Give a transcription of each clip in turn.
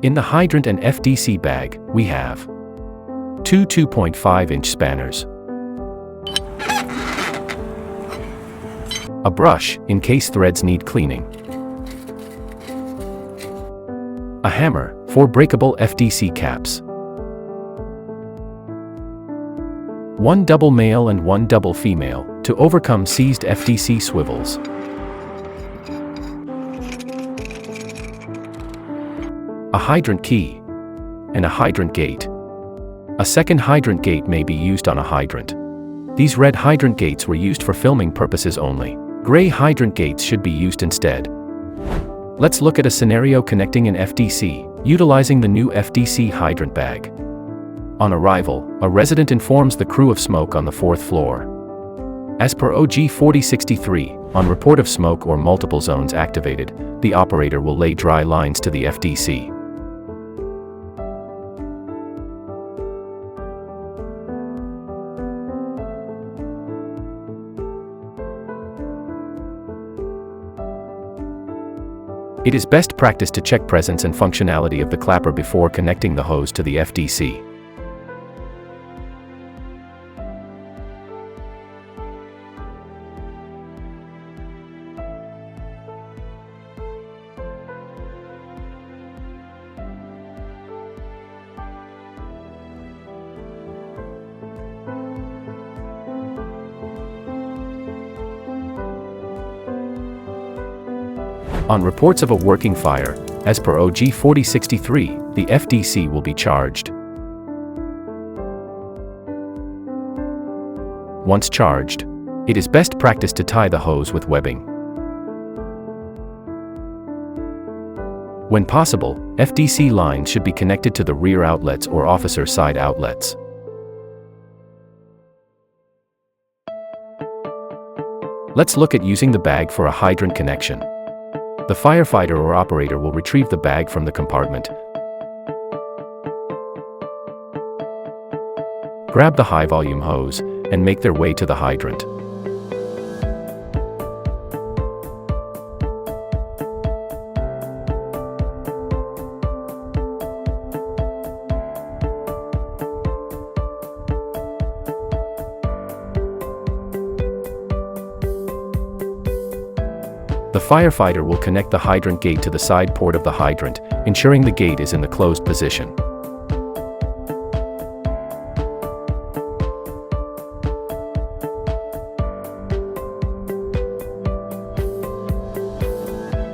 In the hydrant and FDC bag, we have two 2.5-inch spanners, a brush in case threads need cleaning, a hammer for breakable FDC caps, one double male and one double female to overcome seized FDC swivels, a hydrant key, and a hydrant gate. A second hydrant gate may be used on a hydrant. These red hydrant gates were used for filming purposes only. Gray hydrant gates should be used instead. Let's look at a scenario connecting an FDC, utilizing the new FDC hydrant bag. On arrival, a resident informs the crew of smoke on the 4th floor. As per OG 4063, on report of smoke or multiple zones activated, the operator will lay dry lines to the FDC. It is best practice to check presence and functionality of the clapper before connecting the hose to the FDC. On reports of a working fire, as per OG 4063, the FDC will be charged. Once charged, it is best practice to tie the hose with webbing. When possible, FDC lines should be connected to the rear outlets or officer side outlets. Let's look at using the bag for a hydrant connection. The firefighter or operator will retrieve the bag from the compartment, grab the high-volume hose, and make their way to the hydrant. The firefighter will connect the hydrant gate to the side port of the hydrant, ensuring the gate is in the closed position.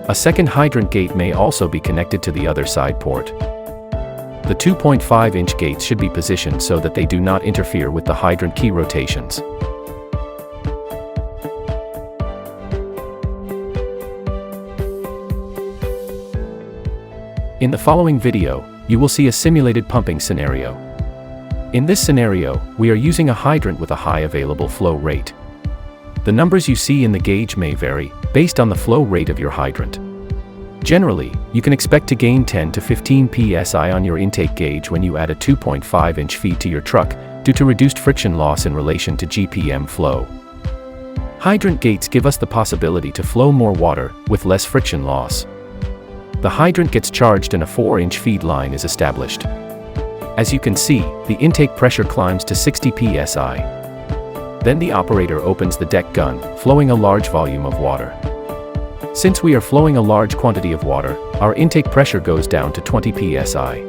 A second hydrant gate may also be connected to the other side port. The 2.5-inch gates should be positioned so that they do not interfere with the hydrant key rotations. In the following video, you will see a simulated pumping scenario. In this scenario, we are using a hydrant with a high available flow rate. The numbers you see in the gauge may vary, based on the flow rate of your hydrant. Generally, you can expect to gain 10 to 15 psi on your intake gauge when you add a 2.5-inch feed to your truck, due to reduced friction loss in relation to GPM flow. Hydrant gates give us the possibility to flow more water, with less friction loss. The hydrant gets charged and a 4-inch feed line is established. As you can see, the intake pressure climbs to 60 psi. Then the operator opens the deck gun, flowing a large volume of water. Since we are flowing a large quantity of water, our intake pressure goes down to 20 psi.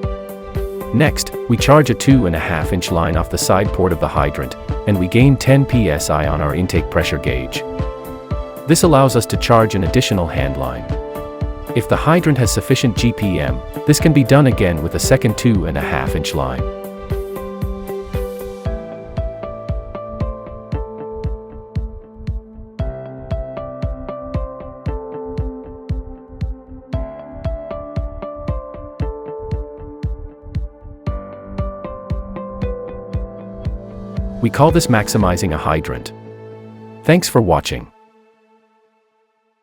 Next, we charge a 2.5-inch line off the side port of the hydrant, and we gain 10 psi on our intake pressure gauge. This allows us to charge an additional hand line. If the hydrant has sufficient GPM, this can be done again with a second 2.5-inch line. We call this maximizing a hydrant. Thanks for watching.